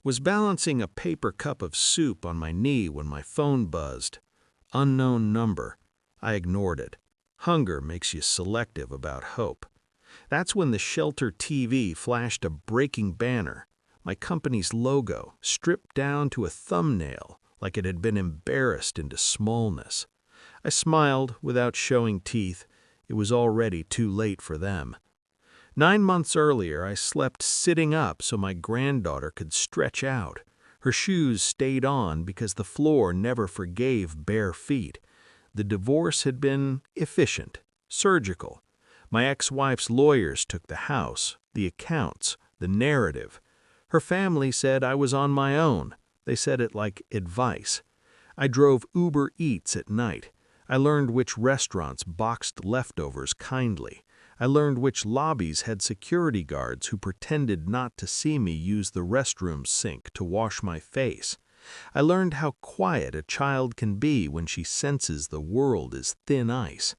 Was balancing a paper cup of soup on my knee when my phone buzzed. Unknown number. I ignored it. Hunger makes you selective about hope. That's when the shelter TV flashed a breaking banner, my company's logo, stripped down to a thumbnail like it had been embarrassed into smallness. I smiled without showing teeth. It was already too late for them. 9 months earlier, I slept sitting up so my granddaughter could stretch out. Her shoes stayed on because the floor never forgave bare feet. The divorce had been efficient, surgical. My ex-wife's lawyers took the house, the accounts, the narrative. Her family said I was on my own. They said it like advice. I drove UBEREATS at night. I learned which restaurants boxed leftovers kindly. I learned which lobbies had security guards who pretended not to see me use the restroom sink to wash my face. I learned how quiet a child can be when she senses the world is thin ice.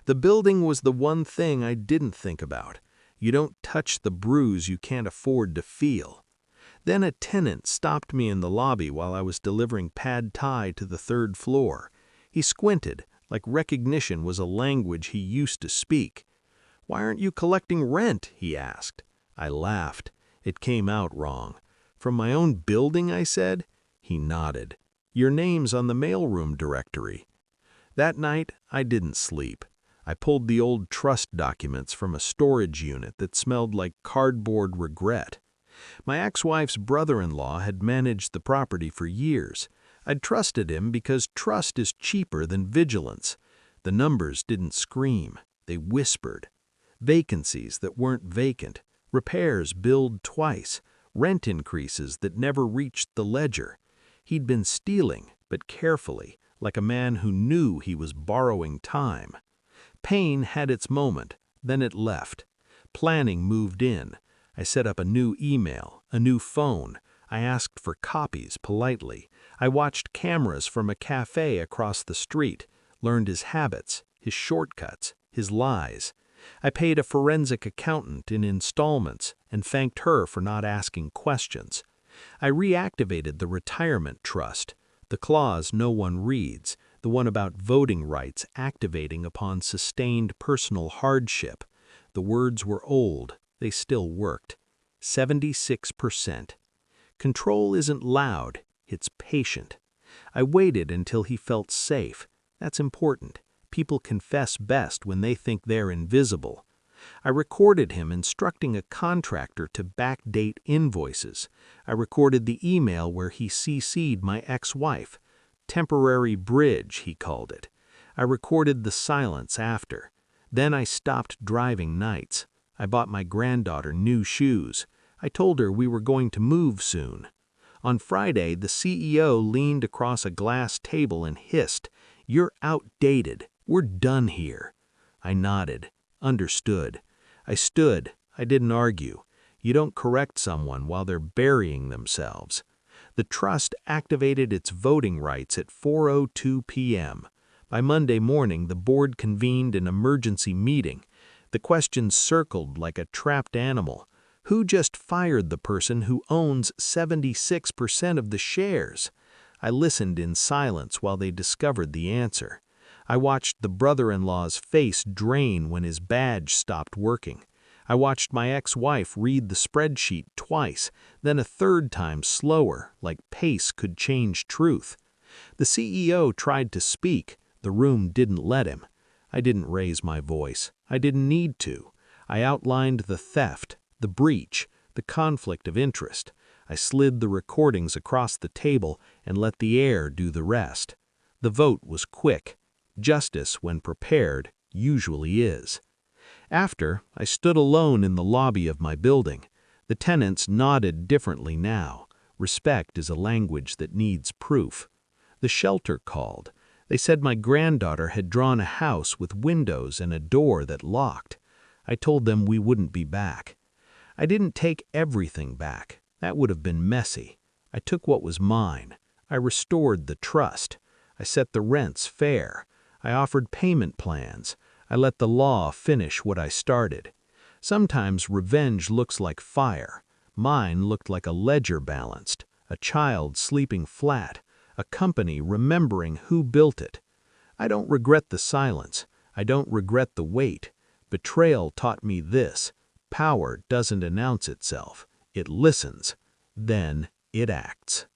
The building was the one thing I didn't think about. You don't touch the bruise you can't afford to feel. Then a tenant stopped me in the lobby while I was delivering pad thai to the 3rd floor. He squinted, like recognition was a language he used to speak. "Why aren't you collecting rent?" he asked. I laughed. It came out wrong. "From my own building," I said. He nodded. "Your name's on the mailroom directory." That night, I didn't sleep. I pulled the old trust documents from a storage unit that smelled like cardboard regret. My ex-wife's brother-in-law had managed the property for years. I'd trusted him because trust is cheaper than vigilance. The numbers didn't scream. They whispered. Vacancies that weren't vacant, repairs billed twice, rent increases that never reached the ledger. He'd been stealing, but carefully, like a man who knew he was borrowing time. Pain had its moment, then it left. Planning moved in. I set up a new email, a new phone. I asked for copies politely. I watched cameras from a cafe across the street, learned his habits, his shortcuts, his lies. I paid a forensic accountant in installments and thanked her for not asking questions. I reactivated the retirement trust, the clause no one reads, the one about voting rights activating upon sustained personal hardship. The words were old, they still worked. 76%. Control isn't loud, it's patient. I waited until he felt safe. That's important. People confess best when they think they're invisible. I recorded him instructing a contractor to backdate invoices. I recorded the email where he CC'd my ex-wife. Temporary bridge, he called it. I recorded the silence after. Then I stopped driving nights. I bought my granddaughter new shoes. I told her we were going to move soon. On Friday, the CEO leaned across a glass table and hissed, "You're outdated. We're done here." I nodded, understood. I stood. I didn't argue. You don't correct someone while they're burying themselves. The trust activated its voting rights at 4:02 p.m. By Monday morning, the board convened an emergency meeting. The questions circled like a trapped animal. Who just fired the person who owns 76% of the shares? I listened in silence while they discovered the answer. I watched the brother-in-law's face drain when his badge stopped working. I watched my ex-wife read the spreadsheet twice, then a third time slower, like pace could change truth. The CEO tried to speak. The room didn't let him. I didn't raise my voice. I didn't need to. I outlined the theft, the breach, the conflict of interest. I slid the recordings across the table and let the air do the rest. The vote was quick. Justice, when prepared, usually is. After, I stood alone in the lobby of my building. The tenants nodded differently now. Respect is a language that needs proof. The shelter called. They said my granddaughter had drawn a house with windows and a door that locked. I told them we wouldn't be back. I didn't take everything back. That would have been messy. I took what was mine. I restored the trust. I set the rents fair. I offered payment plans. I let the law finish what I started. Sometimes revenge looks like fire. Mine looked like a ledger balanced, a child sleeping flat, a company remembering who built it. I don't regret the silence. I don't regret the wait. Betrayal taught me this: power doesn't announce itself. It listens. Then it acts.